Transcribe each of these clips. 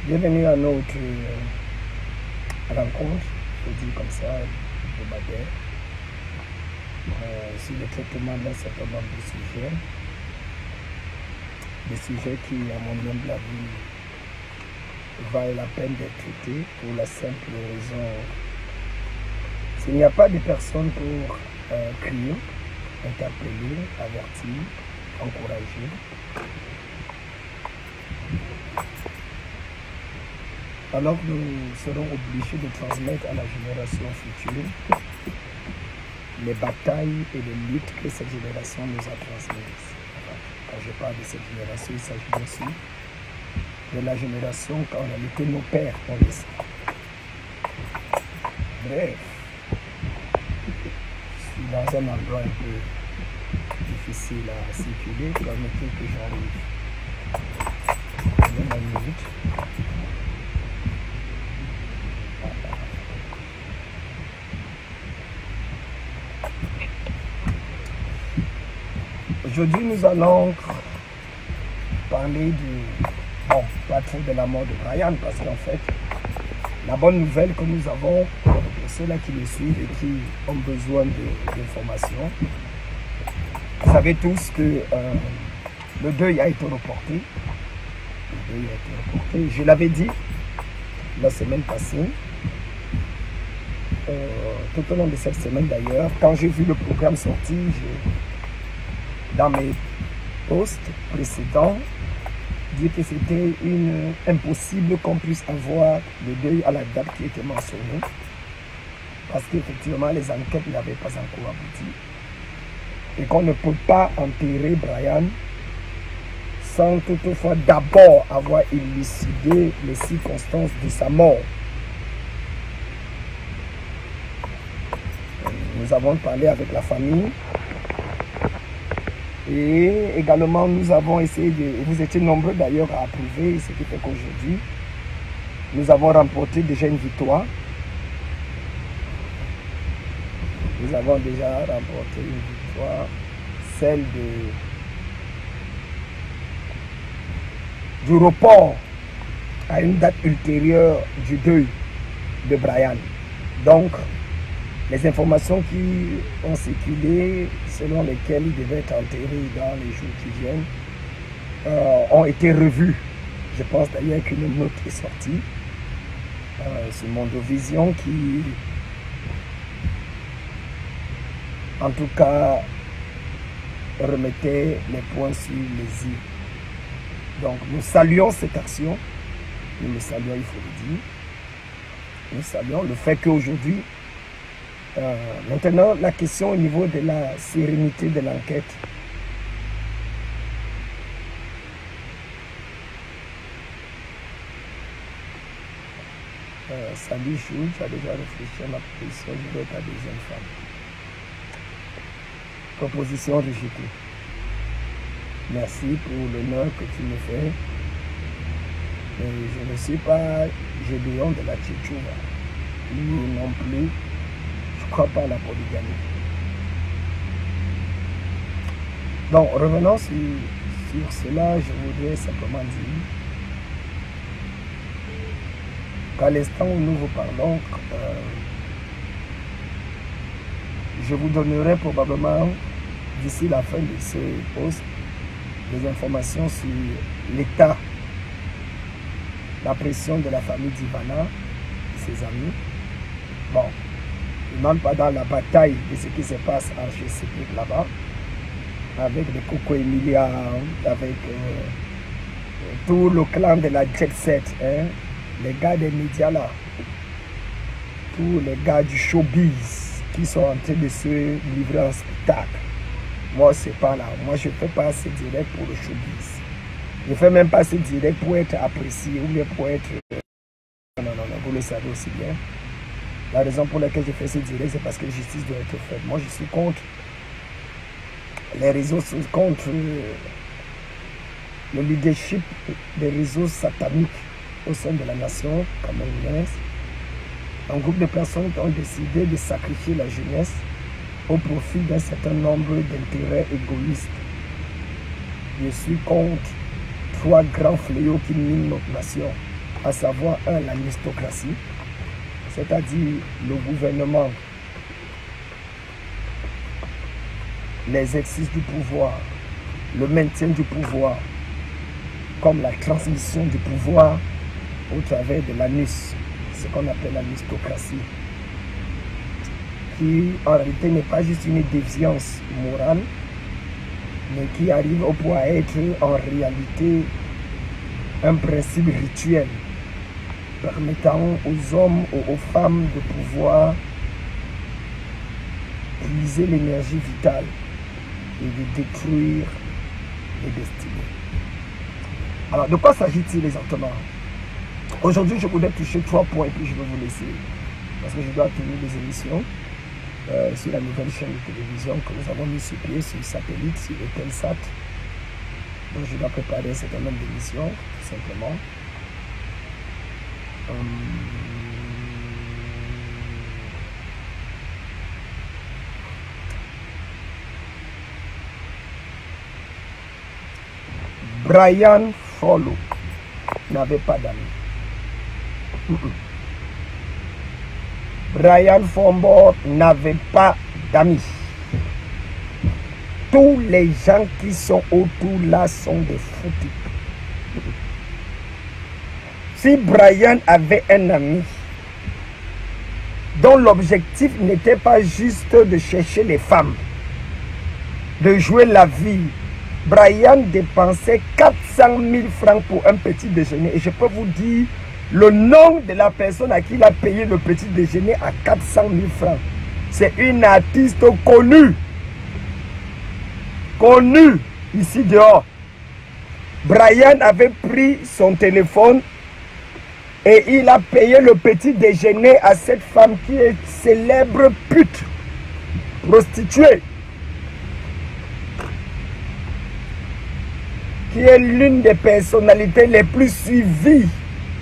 Bienvenue à notre rencontre, je dis comme ça, hebdomadaire, sur le traitement d'un certain nombre de sujets qui, à mon humble avis, valent la peine d'être traités pour la simple raison s'il n'y a pas de personnes pour crier, interpeller, avertir, encourager. Alors nous serons obligés de transmettre à la génération future les batailles et les luttes que cette génération nous a transmises. Quand je parle de cette génération, il s'agit bien sûr de la génération qu'en réalité nos pères ont laissé. Bref, je suis dans un endroit un peu difficile à circuler, permettez que j'arrive. Une minute. Aujourd'hui, nous allons parler pas trop de la mort de Brian, parce qu'en fait, la bonne nouvelle que nous avons pour ceux-là qui le suivent et qui ont besoin d'informations, vous savez tous que le deuil a été reporté. Je l'avais dit la semaine passée, tout au long de cette semaine d'ailleurs, quand j'ai vu le programme sortir, dans mes posts précédents, dire que c'était impossible qu'on puisse avoir le deuil à la date qui était mentionnée, parce qu'effectivement les enquêtes n'avaient pas encore abouti et qu'on ne peut pas enterrer Brian sans toutefois d'abord avoir élucidé les circonstances de sa mort. Nous avons parlé avec la famille. Et également, nous avons essayé vous étiez nombreux d'ailleurs à approuver, ce qui fait qu'aujourd'hui, nous avons remporté déjà une victoire. Nous avons déjà remporté une victoire, celle du report à une date ultérieure du deuil de Brian. Donc, les informations qui ont circulé, selon lesquelles il devait être enterré dans les jours qui viennent, ont été revues. Je pense d'ailleurs qu'une note est sortie sur Mondovision qui, en tout cas, remettait les points sur les i. Donc nous saluons cette action, nous le saluons, il faut le dire. Nous saluons le fait qu'aujourd'hui, maintenant, la question au niveau de la sérénité de l'enquête. Salut Chou, tu as déjà réfléchi à ma proposition, je vais être ta deuxième femme. Proposition rejetée. Merci pour l'honneur que tu me fais. Mais je ne suis pas Gédéon de la Tchétchouva. Lui non plus. Je ne crois pas à la polygamie. Donc, revenons sur cela, je voudrais simplement dire qu'à l'instant où nous vous parlons, je vous donnerai probablement, d'ici la fin de ce post, des informations sur l'état, la pression de la famille d'Ivana, de ses amis. Bon. Je ne demande pas dans la bataille de ce qui se passe en GCP là-bas, avec les Coco Emilia, avec tout le clan de la Jet Set, hein, les gars des médias là, tous les gars du showbiz qui sont en train de se livrer en spectacle. Moi, c'est pas là. Moi, je ne fais pas assez direct pour le showbiz. Je ne fais même pas assez direct pour être apprécié ou bien pour être... Non, vous le savez aussi bien. La raison pour laquelle je fais ce direct, c'est parce que la justice doit être faite. Moi, je suis contre les réseaux, contre le leadership des réseaux sataniques au sein de la nation camerounaise. Un groupe de personnes qui ont décidé de sacrifier la jeunesse au profit d'un certain nombre d'intérêts égoïstes. Je suis contre trois grands fléaux qui minent notre nation. à savoir l'aristocratie, c'est-à-dire le gouvernement, l'exercice du pouvoir, le maintien du pouvoir, comme la transmission du pouvoir au travers de l'anus, ce qu'on appelle l'aristocratie, qui en réalité n'est pas juste une déviance morale, mais qui arrive au point à être en réalité un principe rituel permettant aux hommes ou aux femmes de pouvoir puiser l'énergie vitale et de détruire les destinées. Alors, de quoi s'agit-il exactement? Aujourd'hui, je voudrais toucher 3 points et puis je vais vous laisser, parce que je dois tenir des émissions sur la nouvelle chaîne de télévision que nous avons mis sur pied, sur satellite, sur Eutelsat. Donc, je dois préparer un certain nombre d'émissions, tout simplement. Brian Follow n'avait pas d'amis. Brian Fombor n'avait pas d'amis. Tous les gens qui sont autour là sont des foutus. Si Brian avait un ami dont l'objectif n'était pas juste de chercher les femmes, de jouer la vie, Brian dépensait 400 000 francs pour un petit déjeuner. Et je peux vous dire le nom de la personne à qui il a payé le petit déjeuner à 400 000 francs. C'est une artiste connue. Connue ici dehors. Brian avait pris son téléphone et il a payé le petit déjeuner à cette femme qui est célèbre pute, prostituée, qui est l'une des personnalités les plus suivies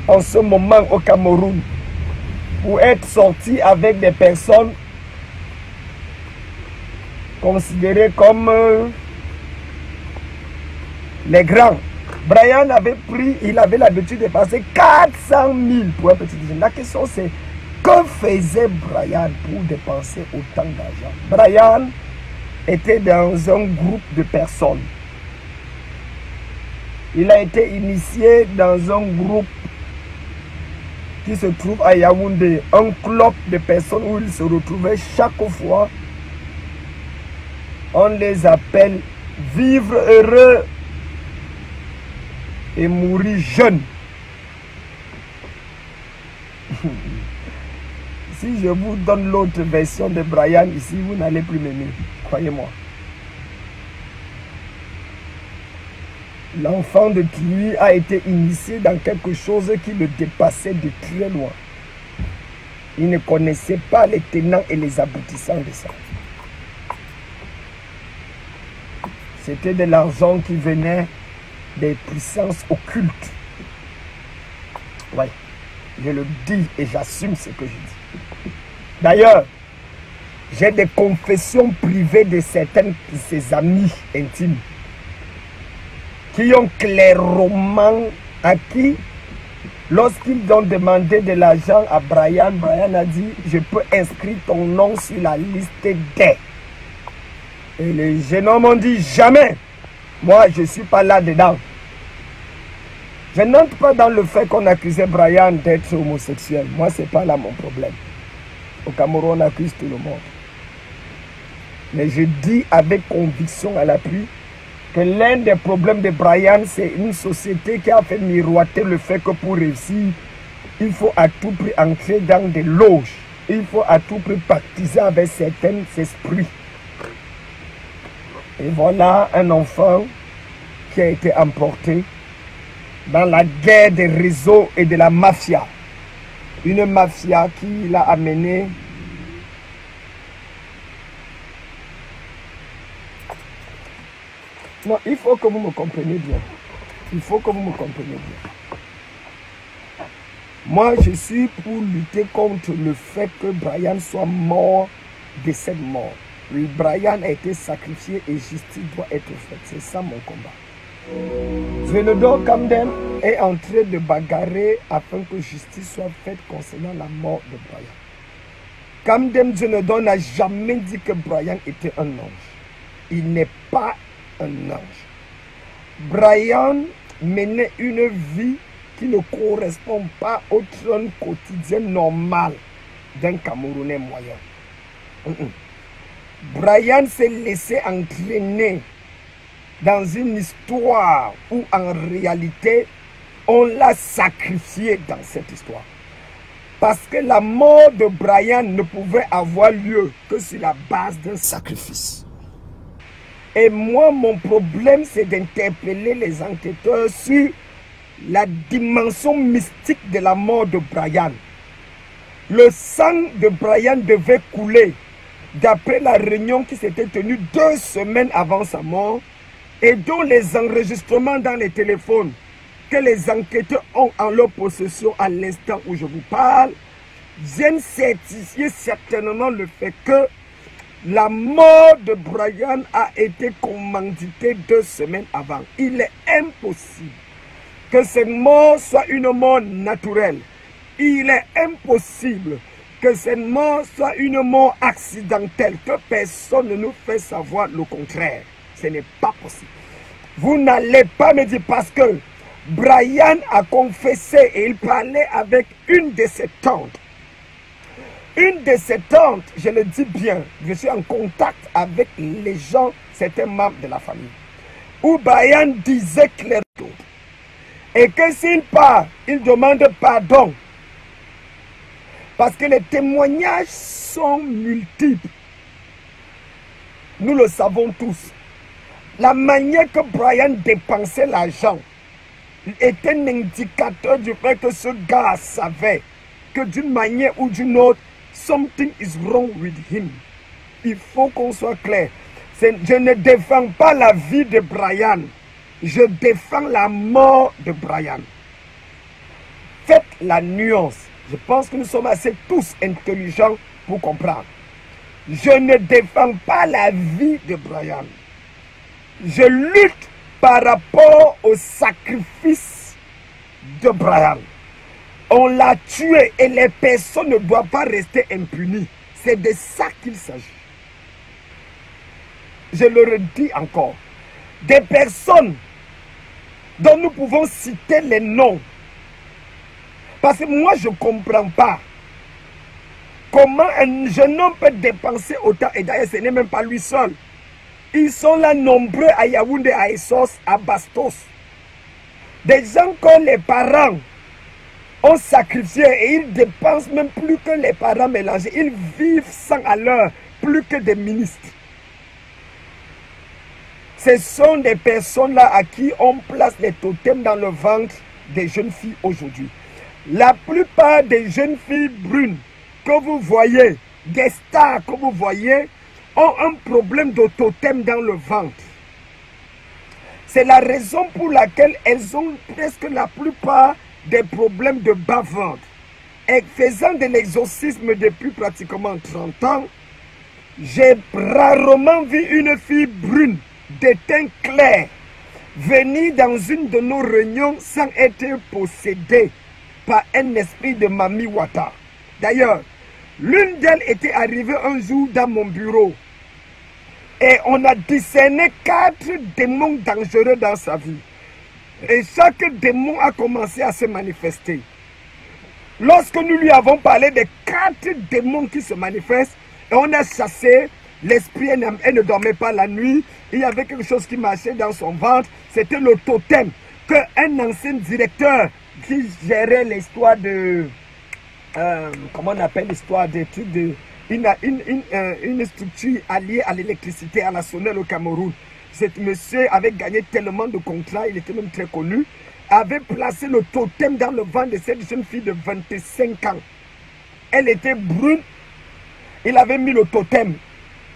en ce moment au Cameroun, pour être sortie avec des personnes considérées comme les grands. Brian avait pris, il avait l'habitude de passer 400 000 pour un petit déjeuner. La question c'est, que faisait Brian pour dépenser autant d'argent? Brian était dans un groupe de personnes. Il a été initié dans un groupe qui se trouve à Yaoundé, un club de personnes où il se retrouvait chaque fois. On les appelle vivre heureux et mourir jeune. Si je vous donne l'autre version de Brian ici, vous n'allez plus m'aimer, croyez-moi. L'enfant de Kiwi a été initié dans quelque chose qui le dépassait de très loin. Il ne connaissait pas les tenants et les aboutissants de ça. C'était de l'argent qui venait des puissances occultes. Ouais, je le dis et j'assume ce que je dis. D'ailleurs, j'ai des confessions privées de certains de ses amis intimes qui ont clairement acquis, lorsqu'ils ont demandé de l'argent à Brian, Brian a dit, je peux inscrire ton nom sur la liste des. Et les jeunes hommes ont dit, jamais, moi je ne suis pas là-dedans. Je n'entre pas dans le fait qu'on accusait Brian d'être homosexuel. Moi, ce n'est pas là mon problème. Au Cameroun, on accuse tout le monde. Mais je dis avec conviction à l'appui, que l'un des problèmes de Brian, c'est une société qui a fait miroiter le fait que pour réussir, il faut à tout prix entrer dans des loges. Il faut à tout prix pactiser avec certains esprits. Et voilà un enfant qui a été emporté dans la guerre des réseaux et de la mafia. Une mafia qui l'a amené non, il faut que vous me compreniez bien. Il faut que vous me compreniez bien. Moi, je suis pour lutter contre le fait que Brian soit mort de cette mort. Brian a été sacrifié et justice doit être faite. C'est ça mon combat. Je le donne comme them. est en train de bagarrer afin que justice soit faite concernant la mort de Brian. Kamdem Djenedon n'a jamais dit que Brian était un ange. Il n'est pas un ange. Brian menait une vie qui ne correspond pas au trône quotidien normal d'un Camerounais moyen. Brian s'est laissé entraîner dans une histoire où en réalité on l'a sacrifié dans cette histoire. Parce que la mort de Brian ne pouvait avoir lieu que sur la base d'un sacrifice. Et moi, mon problème, c'est d'interpeller les enquêteurs sur la dimension mystique de la mort de Brian. Le sang de Brian devait couler d'après la réunion qui s'était tenue 2 semaines avant sa mort et dont les enregistrements dans les téléphones que les enquêteurs ont en leur possession à l'instant où je vous parle viennent certifier certainement le fait que la mort de Brian a été commanditée 2 semaines avant. Il est impossible que cette mort soit une mort naturelle. Il est impossible que cette mort soit une mort accidentelle, que personne ne nous fait savoir le contraire. Ce n'est pas possible. Vous n'allez pas me dire parce que Brian a confessé et il parlait avec une de ses tantes. Une de ses tantes, je le dis bien, je suis en contact avec les gens, certains membres de la famille, où Brian disait clairement et que s'il part, il demande pardon. Parce que les témoignages sont multiples. Nous le savons tous. La manière que Brian dépensait l'argent est un indicateur du fait que ce gars savait que d'une manière ou d'une autre, something is wrong with him. Il faut qu'on soit clair. Je ne défends pas la vie de Brian. Je défends la mort de Brian. Faites la nuance. Je pense que nous sommes assez tous intelligents pour comprendre. Je ne défends pas la vie de Brian. Je lutte par rapport au sacrifice de Brian. On l'a tué et les personnes ne doivent pas rester impunies. C'est de ça qu'il s'agit. Je le redis encore. Des personnes dont nous pouvons citer les noms. Parce que moi, je ne comprends pas comment un jeune homme peut dépenser autant. Et d'ailleurs, ce n'est même pas lui seul. Ils sont là nombreux à Yaoundé, à Essos, à Bastos. Des gens que les parents ont sacrifié et ils dépensent même plus que les parents mélangés. Ils vivent sans à l'heure, plus que des ministres. Ce sont des personnes là à qui on place les totems dans le ventre des jeunes filles aujourd'hui. La plupart des jeunes filles brunes que vous voyez, des stars que vous voyez, ont un problème de totem dans le ventre. C'est la raison pour laquelle elles ont presque la plupart des problèmes de bas-ventre. Et faisant de l'exorcisme depuis pratiquement 30 ans, j'ai rarement vu une fille brune de teint clair venir dans une de nos réunions sans être possédée par un esprit de Mami Wata. D'ailleurs, l'une d'elles était arrivée un jour dans mon bureau et on a discerné 4 démons dangereux dans sa vie. Et chaque démon a commencé à se manifester. Lorsque nous lui avons parlé des 4 démons qui se manifestent, et on a chassé l'esprit, elle ne dormait pas la nuit, il y avait quelque chose qui marchait dans son ventre, c'était le totem qu'un ancien directeur qui gérait l'histoire de... comment on appelle l'histoire des trucs de... Une structure alliée à l'électricité, à la sonnelle au Cameroun. Cet monsieur avait gagné tellement de contrats, il était même très connu, avait placé le totem dans le ventre de cette jeune fille de 25 ans. Elle était brune, il avait mis le totem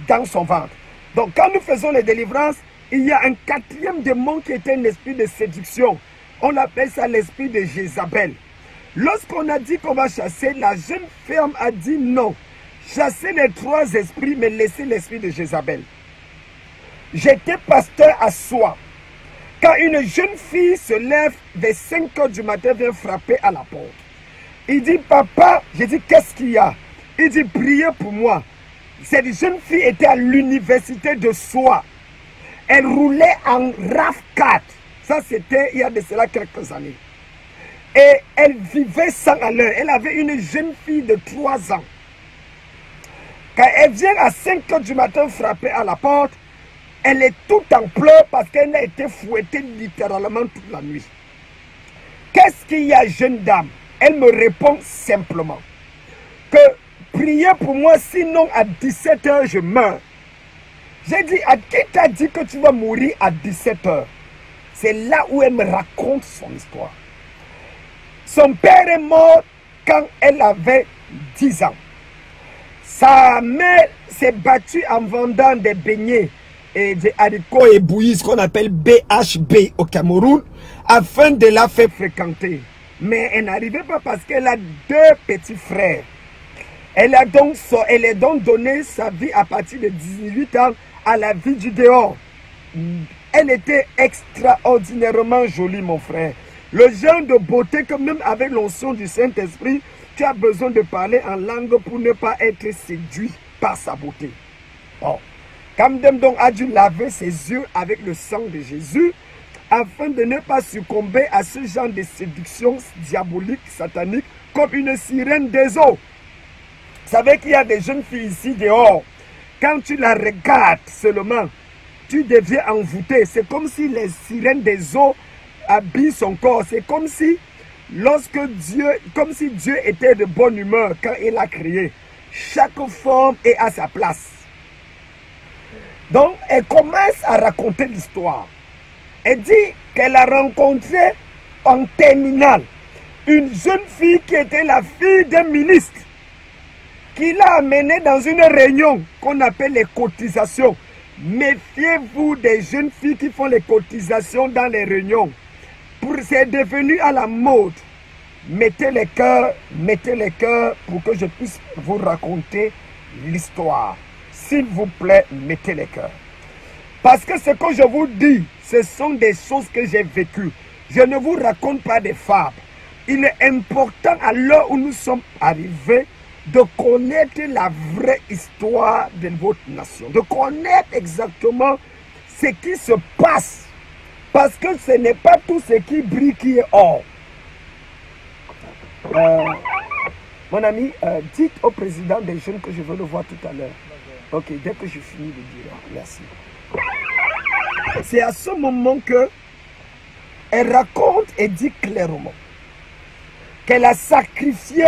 dans son ventre. Donc quand nous faisons les délivrances, il y a un 4e démon qui était un esprit de séduction. On appelle ça l'esprit de Jézabel. Lorsqu'on a dit qu'on va chasser, la jeune femme a dit non. Chassez les 3 esprits, mais laissez l'esprit de Jézabel. J'étais pasteur à Soie. Quand une jeune fille se lève vers 5 h du matin, vient frapper à la porte. Il dit, papa, j'ai dit, qu'est-ce qu'il y a? Il dit, priez pour moi. Cette jeune fille était à l'université de Soie. Elle roulait en RAV4. Ça, c'était il y a de cela quelques années. Et elle vivait 100 à l'heure. Elle avait une jeune fille de 3 ans. Quand elle vient à 5 h du matin frapper à la porte, elle est toute en pleurs parce qu'elle a été fouettée littéralement toute la nuit. Qu'est-ce qu'il y a, jeune dame? Elle me répond simplement que priez pour moi, sinon à 17 h je meurs. J'ai dit, à qui t'a dit que tu vas mourir à 17 h? C'est là où elle me raconte son histoire. Son père est mort quand elle avait 10 ans. Sa mère s'est battue en vendant des beignets et des haricots ébouillis, ce qu'on appelle BHB au Cameroun, afin de la faire fréquenter. Mais elle n'arrivait pas parce qu'elle a 2 petits frères. Elle est donc donné sa vie à partir de 18 ans à la vie du dehors. Elle était extraordinairement jolie, mon frère. Le genre de beauté que même avec l'onction du Saint-Esprit, tu as besoin de parler en langue pour ne pas être séduit par sa beauté. Bon. Kamdem donc a dû laver ses yeux avec le sang de Jésus afin de ne pas succomber à ce genre de séduction diabolique, satanique, comme une sirène des eaux. Vous savez qu'il y a des jeunes filles ici dehors. Quand tu la regardes seulement, tu deviens envoûté. C'est comme si les sirènes des eaux habillent son corps. C'est comme si Dieu était de bonne humeur quand il a créé. Chaque forme est à sa place. Donc, elle commence à raconter l'histoire. Elle dit qu'elle a rencontré en terminale une jeune fille qui était la fille d'un ministre, qui l'a amenée dans une réunion qu'on appelle les cotisations. Méfiez-vous des jeunes filles qui font les cotisations dans les réunions. C'est devenu à la mode. Mettez les cœurs pour que je puisse vous raconter l'histoire. S'il vous plaît, mettez les cœurs. Parce que ce que je vous dis, ce sont des choses que j'ai vécues. Je ne vous raconte pas des fables. Il est important à l'heure où nous sommes arrivés de connaître la vraie histoire de votre nation. De connaître exactement ce qui se passe. Parce que ce n'est pas tout ce qui brille qui est or. Mon ami, dites au président des jeunes que je veux le voir tout à l'heure. Ok, dès que je finis de dire, merci. C'est à ce moment que elle raconte et dit clairement qu'elle a sacrifié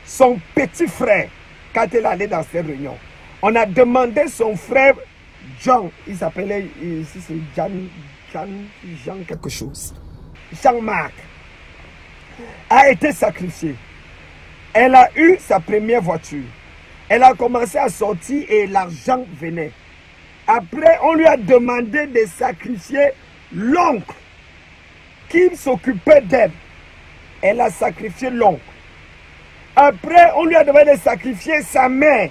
son petit frère quand elle allait dans ces réunions. On a demandé son frère Jean, il s'appelait ici c'est Jean quelque chose. Jean-Marc a été sacrifié. Elle a eu sa première voiture. Elle a commencé à sortir et l'argent venait. Après, on lui a demandé de sacrifier l'oncle qui s'occupait d'elle. Elle a sacrifié l'oncle. Après, on lui a demandé de sacrifier sa mère.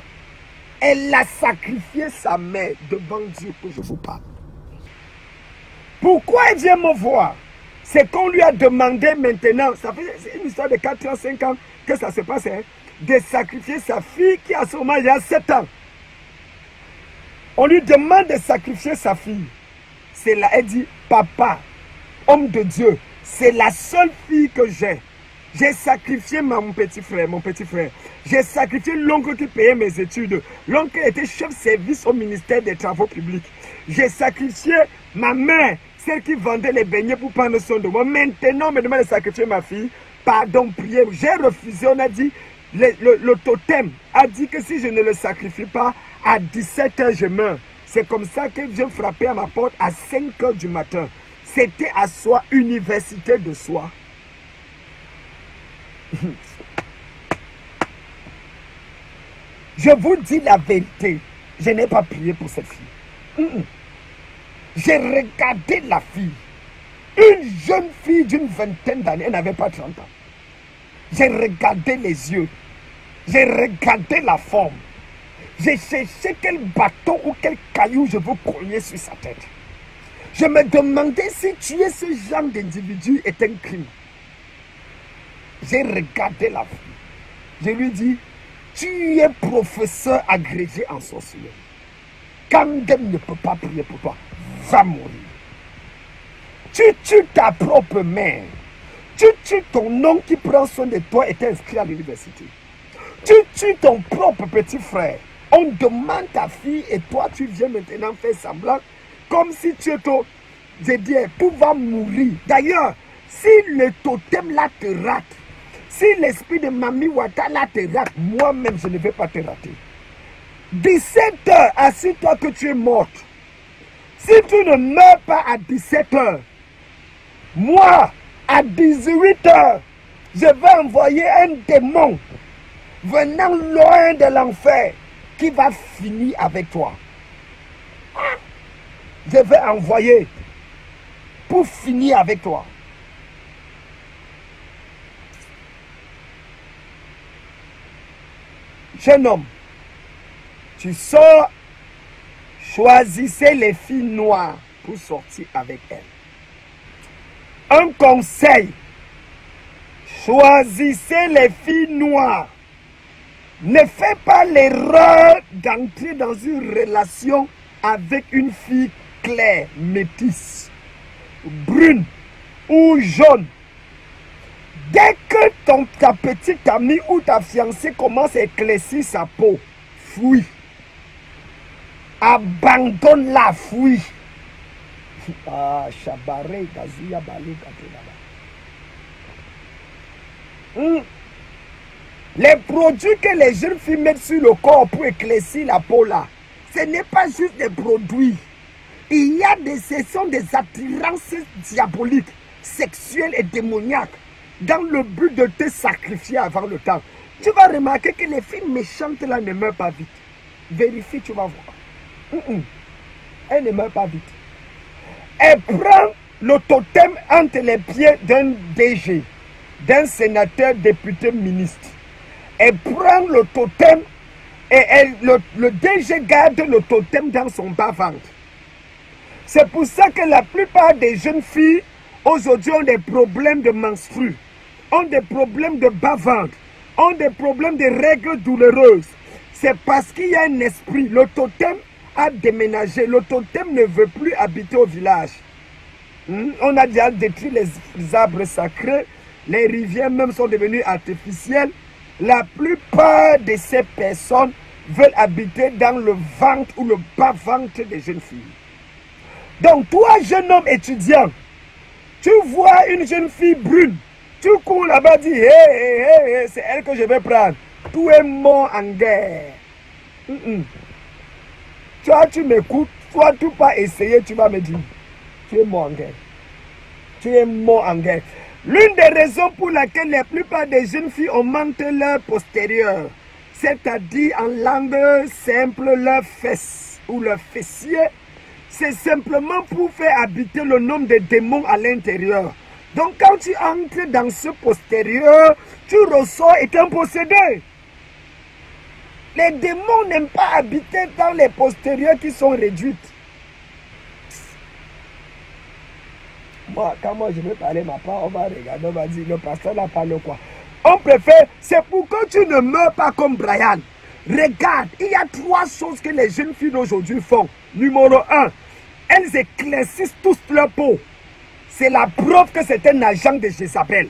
Elle a sacrifié sa mère devant Dieu que je vous parle. Pourquoi elle vient me voir? C'est qu'on lui a demandé maintenant, ça fait une histoire de 4 ans, 5 ans que ça se passe, hein, de sacrifier sa fille qui a seulement il y a 7 ans. On lui demande de sacrifier sa fille. C'est là, elle dit, papa, homme de Dieu, c'est la seule fille que j'ai. J'ai sacrifié mon petit frère. J'ai sacrifié l'oncle qui payait mes études. L'oncle était chef de service au ministère des Travaux publics. J'ai sacrifié ma mère, celle qui vendait les beignets pour prendre soin de moi. Maintenant, on me demande de sacrifier ma fille. Pardon, priez. J'ai refusé. On a dit, le totem a dit que si je ne le sacrifie pas, à 17 h je meurs. C'est comme ça qu'elle vient frapper à ma porte à 5 h du matin. C'était à Soie, université de Soie. Je vous dis la vérité, je n'ai pas prié pour cette fille. J'ai regardé la fille, une jeune fille d'une vingtaine d'années, elle n'avait pas 30 ans. J'ai regardé les yeux, j'ai regardé la forme, j'ai cherché quel bâton ou quel caillou je veux cogner sur sa tête. Je me demandais si tuer ce genre d'individu est un crime. J'ai regardé la fille. Je lui dis, tu es professeur agrégé en sorcellerie. Kangem ne peut pas prier pour toi. Va mourir. Tu tues ta propre mère. Tu tues ton oncle qui prend soin de toi et t'est inscrit à l'université. Tu tues ton propre petit frère. On demande ta fille et toi tu viens maintenant faire semblant comme si tu étais, je dis, pouvoir mourir. D'ailleurs, si le totem là te rate, si l'esprit de Mami Wata là te rate, moi-même je ne vais pas te rater. 17h, assure-toi que tu es morte. Si tu ne meurs pas à 17h, moi, à 18h, je vais envoyer un démon venant loin de l'enfer qui va finir avec toi. Je vais envoyer pour finir avec toi. Jeune homme, tu sors, choisissez les filles noires pour sortir avec elles. Un conseil, choisissez les filles noires. Ne fais pas l'erreur d'entrer dans une relation avec une fille claire, métisse, brune ou jaune. Dès que ta petite amie ou ta fiancée commence à éclaircir sa peau, fuis. Abandonne-la, fuis. Ah, Chabaré, Kazuya, Balé, Katenaba. Les produits que les jeunes filles mettent sur le corps pour éclaircir la peau là, ce n'est pas juste des produits. Il y a ce sont des attirances diaboliques, sexuelles et démoniaques dans le but de te sacrifier avant le temps. Tu vas remarquer que les filles méchantes là ne meurent pas vite. Vérifie, tu vas voir. Elle ne meurt pas vite. Elle prend le totem entre les pieds d'un DG, d'un sénateur, député, ministre. Elle prend le totem et le DG garde le totem dans son bas-ventre. C'est pour ça que la plupart des jeunes filles aujourd'hui ont des problèmes de menstrues, ont des problèmes de bas-ventre, ont des problèmes de règles douloureuses. C'est parce qu'il y a un esprit. Le totem a déménagé. Le totem ne veut plus habiter au village. On a déjà détruit les arbres sacrés. Les rivières même sont devenues artificielles. La plupart de ces personnes veulent habiter dans le ventre ou le bas-ventre des jeunes filles. Donc toi, jeune homme étudiant, tu vois une jeune fille brune, tu cours là-bas, dis, hey, c'est elle que je vais prendre. Tu es mort en guerre. Toi, tu m'écoutes, toi, tu pas essayer, tu vas me dire, tu es mort en guerre. Tu es mort en guerre. L'une des raisons pour laquelle la plupart des jeunes filles augmentent leur postérieur, c'est-à-dire en langue simple leur fesse ou leur fessier, c'est simplement pour faire habiter le nombre de démons à l'intérieur. Donc quand tu entres dans ce postérieur, tu ressors étant possédé. Les démons n'aiment pas habiter dans les postérieurs qui sont réduites. Moi, quand je vais parler ma part, on va regarder, on va dire, le pasteur là parle quoi. On préfère, c'est pour que tu ne meurs pas comme Brian. Regarde, il y a 3 choses que les jeunes filles d'aujourd'hui font. Numéro 1, elles éclaircissent tous leur peau. C'est la preuve que c'est un agent de Jézabel.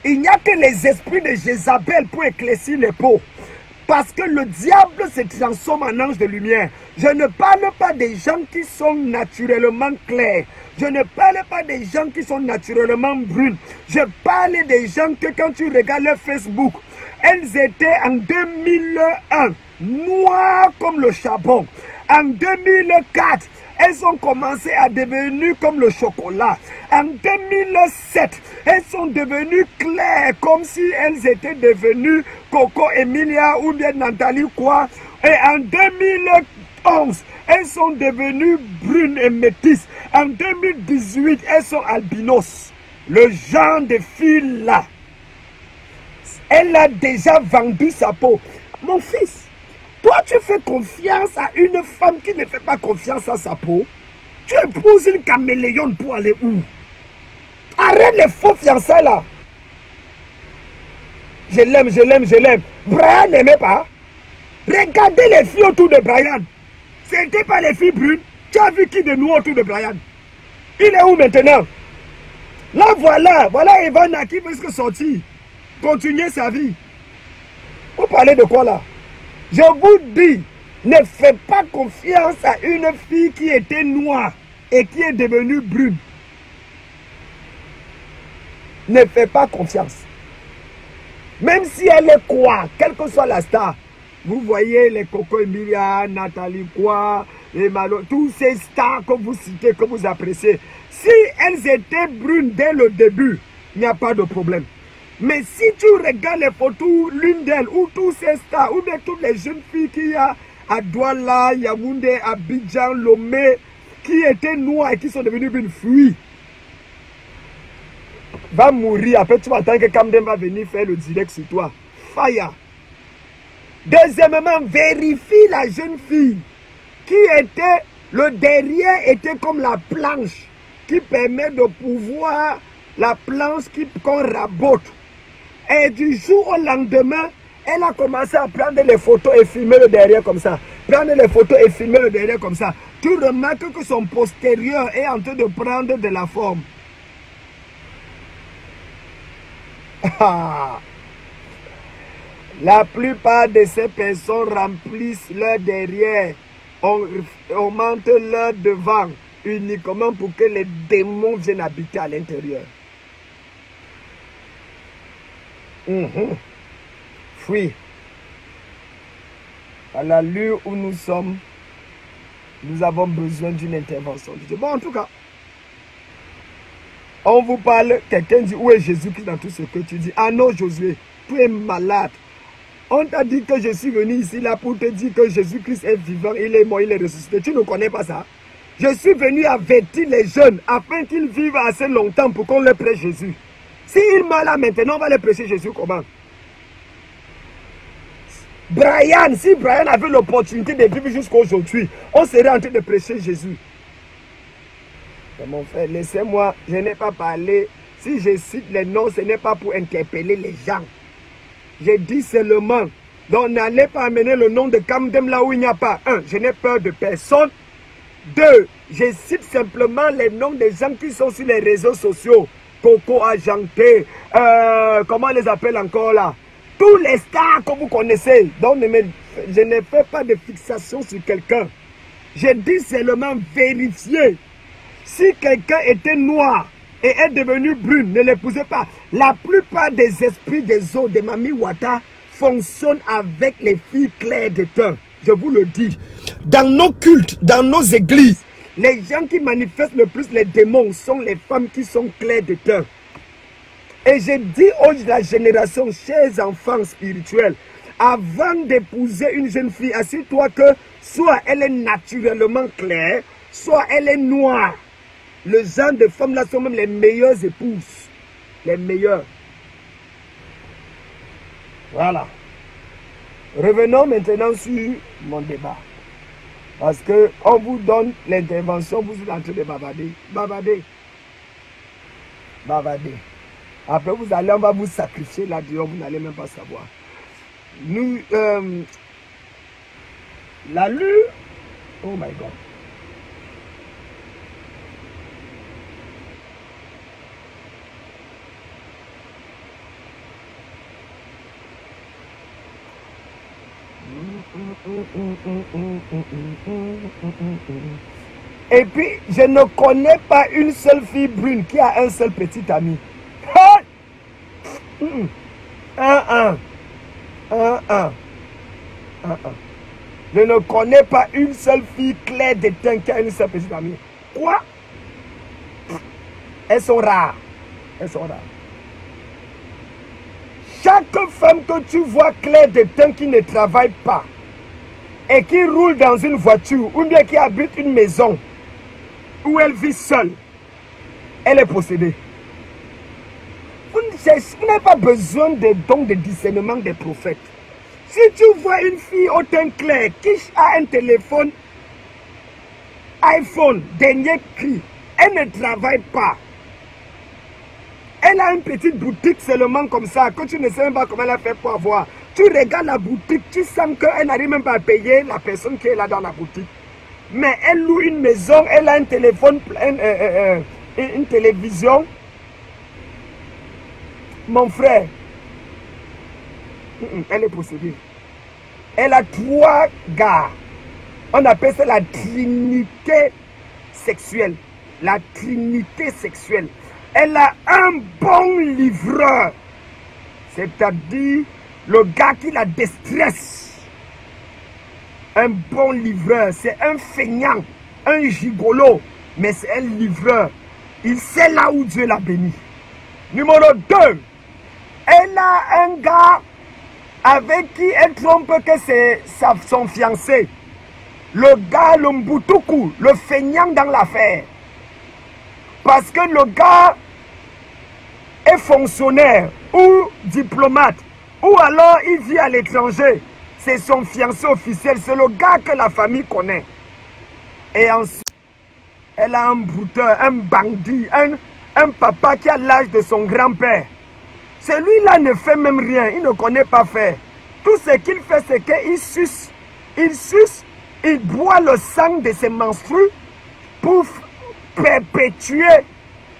Il n'y a que les esprits de Jézabel pour éclaircir les peaux. Parce que le diable se transforme en ange de lumière. Je ne parle pas des gens qui sont naturellement clairs. Je ne parle pas des gens qui sont naturellement brunes. Je parle des gens que quand tu regardes leur Facebook, elles étaient en 2001 noires comme le charbon. En 2004, elles ont commencé à devenir comme le chocolat. En 2007, elles sont devenues claires comme si elles étaient devenues Coco Emilia ou bien Nathalie quoi. Et en 2011, elles sont devenues brunes et métisses. En 2018, elles sont albinos. Le genre de fille là, elle a déjà vendu sa peau. Mon fils, toi tu fais confiance à une femme qui ne fait pas confiance à sa peau. Tu épouses une caméléon pour aller où? Arrête les faux fiançailles là. Je l'aime, je l'aime, je l'aime. Brian n'aimait pas. Regardez les filles autour de Brian. Ce n'était pas les filles brunes. Tu as vu qui de nous autour de Brian? Il est où maintenant? Là, voilà Ivana qui veut se sortir. Continuer sa vie. Vous parlez de quoi là? Je vous dis, ne faites pas confiance à une fille qui était noire et qui est devenue brune. Ne faites pas confiance. Même si elle est quoi, quelle que soit la star. Vous voyez les Coco Emilia, Nathalie quoi, les Malo, tous ces stars que vous citez, que vous appréciez. Si elles étaient brunes dès le début, il n'y a pas de problème. Mais si tu regardes les photos, l'une d'elles, ou tous ces stars, ou bien toutes les jeunes filles qu'il y a à Douala, Yaoundé, Abidjan, Lomé, qui étaient noires et qui sont devenues brunes, fuis. Va mourir, après tu vas attendre que Kamden va venir faire le direct sur toi. Fire. Deuxièmement, vérifie la jeune fille qui était, le derrière était comme la planche qui permet de pouvoir, la planche qu'on rabote. Et du jour au lendemain, elle a commencé à prendre les photos et filmer le derrière comme ça. Prendre les photos et filmer le derrière comme ça. Tu remarques que son postérieur est en train de prendre de la forme. La plupart de ces personnes remplissent leur derrière, augmentent leur devant uniquement pour que les démons viennent habiter à l'intérieur. Fuis. À la l'heure où nous sommes, nous avons besoin d'une intervention. Bon, en tout cas, on vous parle, quelqu'un dit où est Jésus-Christ dans tout ce que tu dis. Ah non, Josué, tu es malade. On t'a dit que je suis venu ici là pour te dire que Jésus-Christ est vivant, il est mort, il est ressuscité. Tu ne connais pas ça? Je suis venu avertir les jeunes afin qu'ils vivent assez longtemps pour qu'on leur prêche Jésus. S'ils meurent là maintenant, on va leur prêcher Jésus comment? Brian, si Brian avait l'opportunité de vivre jusqu'à aujourd'hui, on serait en train de prêcher Jésus. Mais mon frère, laissez-moi, je n'ai pas parlé. Si je cite les noms, ce n'est pas pour interpeller les gens. J'ai dit seulement, donc n'allez pas amener le nom de Kamden là où il n'y a pas. 1, je n'ai peur de personne. 2, je cite simplement les noms des gens qui sont sur les réseaux sociaux. Coco Ajanté, comment on les appelle encore là? Tous les stars que vous connaissez. Donc je ne fais pas de fixation sur quelqu'un. Je dis seulement vérifier. Si quelqu'un était noir et est devenu brune, ne l'épousez pas. La plupart des esprits des eaux de Mami Wata fonctionnent avec les filles claires de teint. Je vous le dis. Dans nos cultes, dans nos églises, les gens qui manifestent le plus les démons sont les femmes qui sont claires de teint. Et je dis aux la génération, chers enfants spirituels, avant d'épouser une jeune fille, assure-toi que soit elle est naturellement claire, soit elle est noire. Le genre de femmes là sont même les meilleures épouses. Les meilleures. Voilà. Revenons maintenant sur mon débat. Parce que on vous donne l'intervention, vous êtes en train de bavarder. Bavarder. Bavarder. Après vous allez, on va vous sacrifier là-dedans, vous n'allez même pas savoir. Nous, la lune, oh my God. Et puis, je ne connais pas une seule fille brune qui a un seul petit ami. Je ne connais pas une seule fille claire de teint qui a une seule petite amie. Quoi? Elles sont rares. Elles sont rares. Chaque femme que tu vois claire de teint qui ne travaille pas et qui roule dans une voiture ou bien qui habite une maison où elle vit seule, elle est possédée. Vous n'avez pas besoin des dons de discernement des prophètes. Si tu vois une fille au teint clair qui a un téléphone iPhone, dernier cri. Elle ne travaille pas. Elle a une petite boutique seulement comme ça, que tu ne sais même pas comment elle a fait pour avoir. Tu regardes la boutique, tu sens qu'elle n'arrive même pas à payer la personne qui est là dans la boutique. Mais elle loue une maison, elle a un téléphone, une télévision. Mon frère, elle est possédée. Elle a 3 gars. On appelle ça la trinité sexuelle. La trinité sexuelle. Elle a un bon livreur. C'est-à-dire le gars qui la déstresse. Un bon livreur. C'est un feignant. Un gigolo. Mais c'est un livreur. Il sait là où Dieu l'a béni. Numéro 2. Elle a un gars avec qui elle trompe que c'est son fiancé. Le gars, le Mbutuku, le feignant dans l'affaire. Parce que le gars est fonctionnaire ou diplomate. Ou alors il vit à l'étranger. C'est son fiancé officiel. C'est le gars que la famille connaît. Et ensuite, elle a un brouteur, un bandit, un papa qui a l'âge de son grand-père. Celui-là ne fait même rien. Il ne connaît pas faire. Tout ce qu'il fait, c'est qu'il suce. Il suce. Il boit le sang de ses menstrues pour perpétuer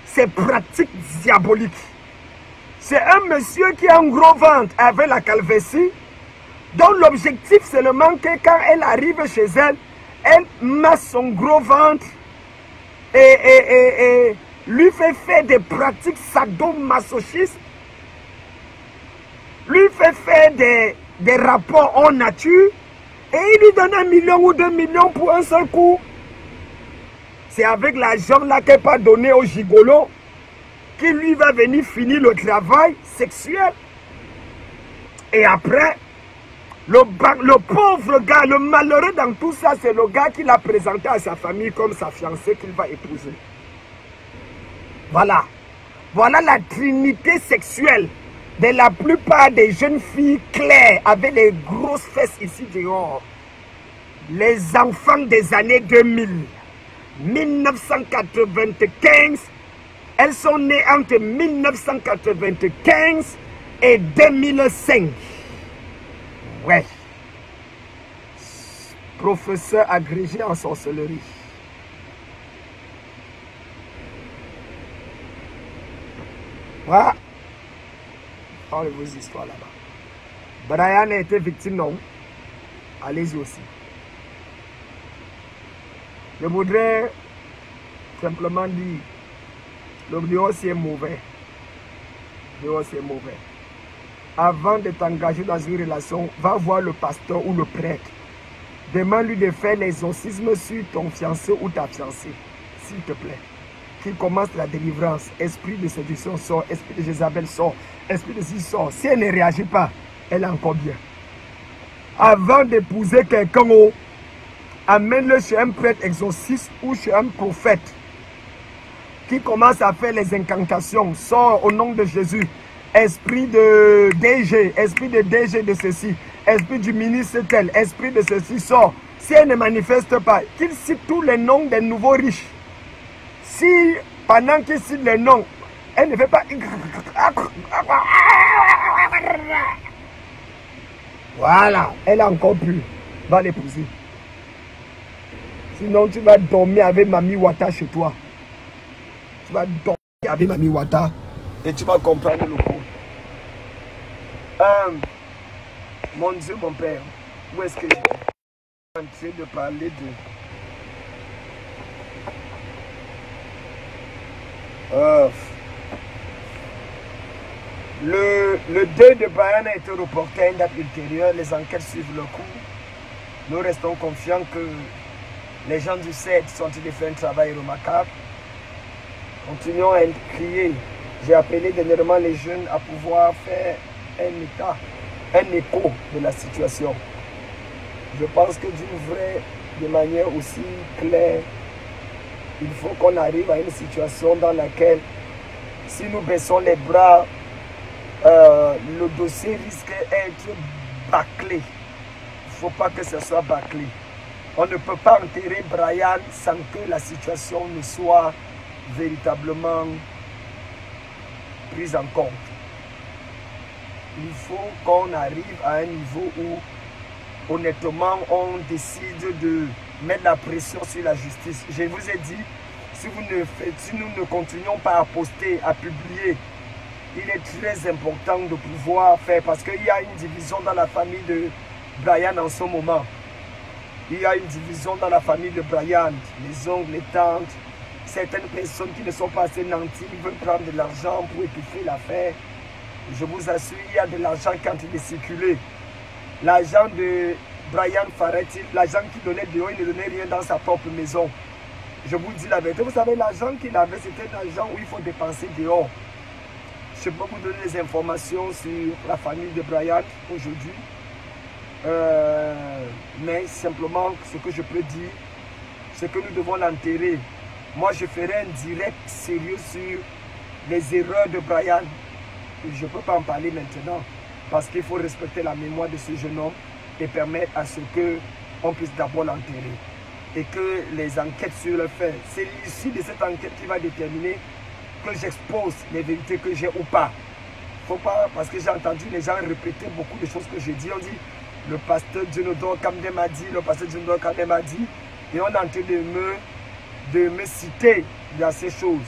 ses pratiques diaboliques. C'est un monsieur qui a un gros ventre avec la calvitie, dont l'objectif seulement que quand elle arrive chez elle, elle masse son gros ventre et lui fait faire des pratiques sadomasochistes, lui fait faire des rapports en nature, et il lui donne 1 million ou 2 millions pour un seul coup. C'est avec l'argent là qu'elle va donner au gigolo qui lui va venir finir le travail sexuel. Et après, le pauvre gars, le malheureux dans tout ça, c'est le gars qui l'a présenté à sa famille comme sa fiancée qu'il va épouser. Voilà. Voilà la trinité sexuelle de la plupart des jeunes filles claires avec les grosses fesses ici dehors. Les enfants des années 2000, 1995, elles sont nées entre 1995 et 2005. Ouais. Professeur agrégé en sorcellerie. Voilà. Oh, vos histoires là-bas. Brian a été victime, non? Allez-y aussi. Je voudrais simplement dire, le divorce est mauvais. Le divorce est mauvais. Avant de t'engager dans une relation, va voir le pasteur ou le prêtre. Demande-lui de faire l'exorcisme sur ton fiancé ou ta fiancée, s'il te plaît. Qu'il commence la délivrance. Esprit de séduction sort, esprit de Jézabel sort, esprit de ceci sort. Si elle ne réagit pas, elle est encore bien. Avant d'épouser quelqu'un, amène-le chez un prêtre exorciste ou chez un prophète qui commence à faire les incantations. Sort au nom de Jésus. Esprit de DG, esprit de DG de ceci, esprit du ministre tel, esprit de ceci sort. Si elle ne manifeste pas, qu'il cite tous les noms des nouveaux riches. Si pendant qu'il cite les noms, elle ne fait pas... Voilà, elle a encore plus. Va l'épouser. Sinon, tu vas dormir avec Mami Wata chez toi. Tu vas dormir avec Mami Wata et tu vas comprendre le coup. Mon Dieu, mon Père, où est-ce que je suis en train de parler de... Le deuil de Brian a été reporté à une date ultérieure. Les enquêtes suivent le cours. Nous restons confiants que les gens du CED sont en train de faire un travail remarquable. Continuons à crier. J'ai appelé dernièrement les jeunes à pouvoir faire un état, un écho de la situation. Je pense que de manière aussi claire, il faut qu'on arrive à une situation dans laquelle, si nous baissons les bras, le dossier risque d'être bâclé. Il ne faut pas que ce soit bâclé. On ne peut pas enterrer Brian sans que la situation ne soit véritablement prise en compte. Il faut qu'on arrive à un niveau où, honnêtement, on décide de mettre la pression sur la justice. Je vous ai dit, si nous ne continuons pas à poster, à publier, il est très important de pouvoir faire, parce qu'il y a une division dans la famille de Brian en ce moment. Il y a une division dans la famille de Brian, les oncles, les tantes, certaines personnes qui ne sont pas assez nantis, ils veulent prendre de l'argent pour étouffer l'affaire. Je vous assure, il y a de l'argent quand il est circulé. L'argent de Brian Faretti, l'argent qu'il donnait dehors, il ne donnait rien dans sa propre maison. Je vous dis la vérité, vous savez, l'argent qu'il avait, c'était l'argent où il faut dépenser dehors. Je peux vous donner des informations sur la famille de Brian aujourd'hui. Mais simplement, ce que je peux dire, c'est que nous devons l'enterrer. Moi, je ferai un direct sérieux sur les erreurs de Brian. Je ne peux pas en parler maintenant, parce qu'il faut respecter la mémoire de ce jeune homme et permettre à ce qu'on puisse d'abord l'enterrer. Et que les enquêtes sur le fait, c'est l'issue de cette enquête qui va déterminer que j'expose les vérités que j'ai ou pas. Faut pas, parce que j'ai entendu les gens répéter beaucoup de choses que j'ai dit. On dit, le pasteur Djenodor Kamdem a dit, le pasteur Djenodor Kamdem a dit, et on est en train de me citer dans ces choses.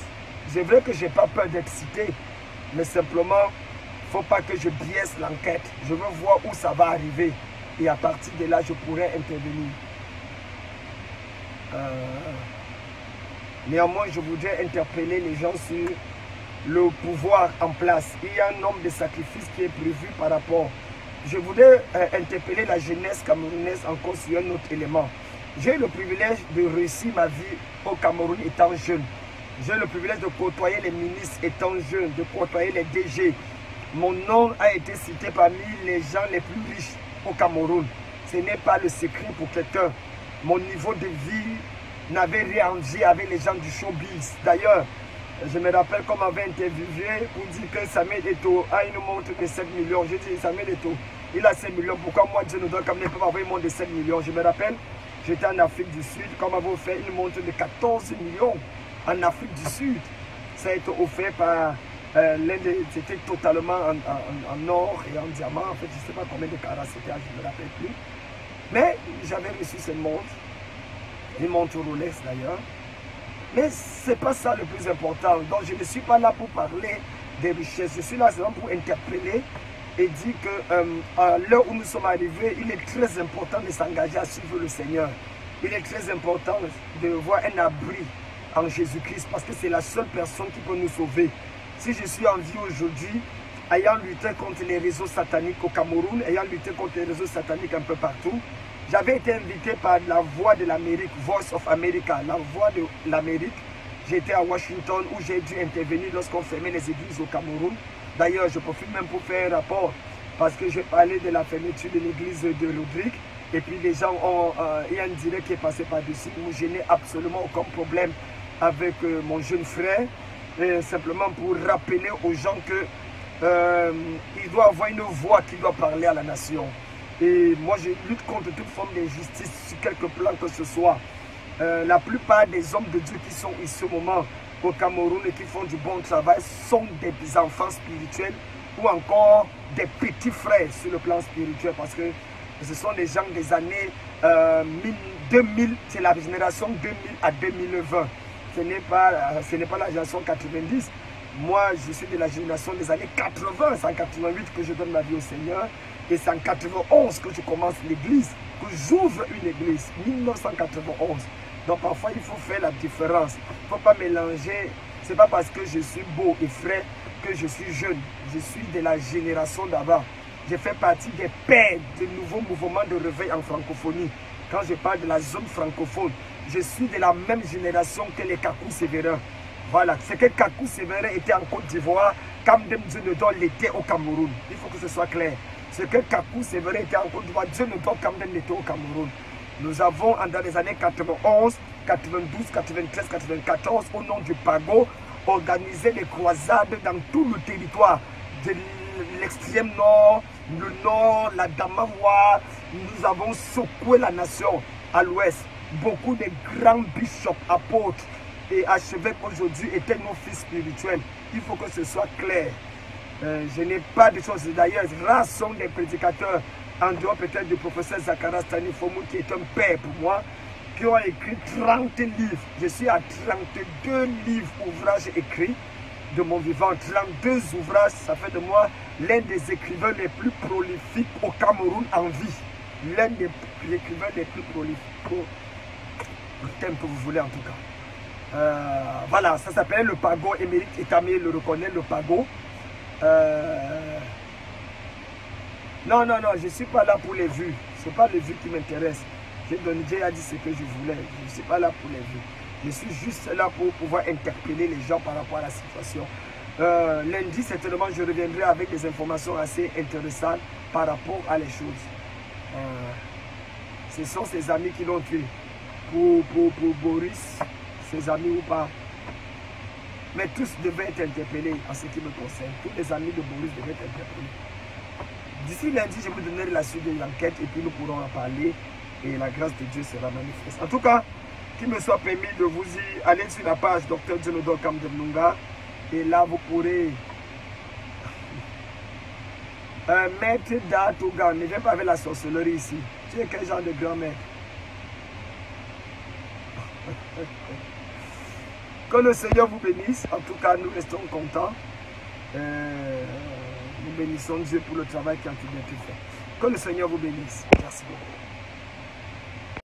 C'est vrai que je n'ai pas peur d'être cité, mais simplement, il ne faut pas que je biaise l'enquête. Je veux voir où ça va arriver, et à partir de là, je pourrai intervenir. Néanmoins, je voudrais interpeller les gens sur le pouvoir en place. Il y a un nombre de sacrifices qui est prévu par rapport. Je voudrais interpeller la jeunesse camerounaise encore sur un autre élément. J'ai eu le privilège de réussir ma vie au Cameroun étant jeune. J'ai eu le privilège de côtoyer les ministres étant jeune, de côtoyer les DG. Mon nom a été cité parmi les gens les plus riches au Cameroun. Ce n'est pas le secret pour quelqu'un. Mon niveau de vie n'avait rien à dire avec les gens du showbiz. D'ailleurs, je me rappelle qu'on m'avait interviewé pour dire que Samuel Eto'o a une montre de 7 millions. J'ai dit, Samuel Eto'o, il a 5 millions. Pourquoi moi, Dieu ne doit quand même pas avoir une montre de 7 millions? Je me rappelle, j'étais en Afrique du Sud, quand on m'avait offert une montre de 14 millions en Afrique du Sud. Ça a été offert par l'un des... C'était totalement en or et en diamant. En fait, je ne sais pas combien de carats c'était, je ne me rappelle plus. Mais j'avais reçu cette montre. Une montre Rolex d'ailleurs. Mais ce n'est pas ça le plus important. Donc je ne suis pas là pour parler des richesses. Je suis là seulement pour interpeller et dire qu'à l'heure où nous sommes arrivés, il est très important de s'engager à suivre le Seigneur. Il est très important de voir un abri en Jésus-Christ parce que c'est la seule personne qui peut nous sauver. Si je suis en vie aujourd'hui, ayant lutté contre les réseaux sataniques au Cameroun, ayant lutté contre les réseaux sataniques un peu partout, j'avais été invité par la Voix de l'Amérique, Voice of America, la Voix de l'Amérique. J'étais à Washington où j'ai dû intervenir lorsqu'on fermait les églises au Cameroun. D'ailleurs, je profite même pour faire un rapport parce que j'ai parlé de la fermeture de l'église de Rodrigue. Et puis les gens ont, il y a un direct qui est passé par-dessus. Moi, je n'ai absolument aucun problème avec mon jeune frère. Simplement pour rappeler aux gens qu'il doit avoir une voix qui doit parler à la nation. Et moi, je lutte contre toute forme d'injustice sur quelque plan que ce soit. La plupart des hommes de Dieu qui sont ici au moment au Cameroun et qui font du bon travail sont des enfants spirituels ou encore des petits frères sur le plan spirituel parce que ce sont des gens des années 2000, c'est la génération 2000 à 2020. Ce n'est pas la génération 90. Moi, je suis de la génération des années 80, c'est en 88 que je donne ma vie au Seigneur. Et c'est en 91 que je commence l'église, que j'ouvre une église, 1991. Donc parfois, il faut faire la différence. Il ne faut pas mélanger. Ce n'est pas parce que je suis beau et frais que je suis jeune. Je suis de la génération d'avant. Je fais partie des pères de nouveaux mouvements de réveil en francophonie. Quand je parle de la zone francophone, je suis de la même génération que les Kakou Sévérin. Voilà, c'est que Kakou Sévérin était en Côte d'Ivoire, Kamdem Djenodor l'était au Cameroun. Il faut que ce soit clair. C'est que Kakou Sévérin était en Côte d'Ivoire, Djenodor Kamdem l'était au Cameroun. Nous avons, dans les années 91, 92, 93, 94, au nom du Pago, organisé des croisades dans tout le territoire de l'extrême nord, le nord, la Damawa. Nous avons secoué la nation. à l'ouest. Beaucoup de grands bishops, apôtres et archevêques aujourd'hui étaient nos fils spirituels. Il faut que ce soit clair. Je n'ai pas de choses. D'ailleurs, rares sont des prédicateurs, en dehors peut-être du professeur Zachara Stanifomu, qui est un père pour moi, qui ont écrit 30 livres. Je suis à 32 livres, ouvrages écrits de mon vivant. 32 ouvrages, ça fait de moi l'un des écrivains les plus prolifiques au Cameroun en vie. L'un des écrivains les plus prolifiques. Le thème que vous voulez en tout cas. Voilà, ça s'appelle le Pago. Émeric Etamé le reconnaît, le Pago. Non, je ne suis pas là pour les vues. Ce n'est pas les vues qui m'intéressent. Dieu a dit ce que je voulais. Je ne suis pas là pour les vues. Je suis juste là pour pouvoir interpeller les gens par rapport à la situation. Lundi, certainement, je reviendrai avec des informations assez intéressantes par rapport à les choses. Ce sont ses amis qui l'ont tué. Pour Boris, ses amis ou pas. Mais tous devaient être interpellés en ce qui me concerne. Tous les amis de Boris devaient être interpellés. D'ici lundi, je vous donnerai la suite de l'enquête et puis nous pourrons en parler. Et la grâce de Dieu sera manifeste. En tout cas, qu'il me soit permis de vous y aller sur la page Dr Djenodor Kamdemnunga. Et là, vous pourrez... Maître Datoga, ne viens pas avec la sorcellerie ici. Tu es quel genre de grand maître? Que le Seigneur vous bénisse. En tout cas, nous restons contents. Nous bénissons Dieu pour le travail qui a été fait. Que le Seigneur vous bénisse. Merci beaucoup.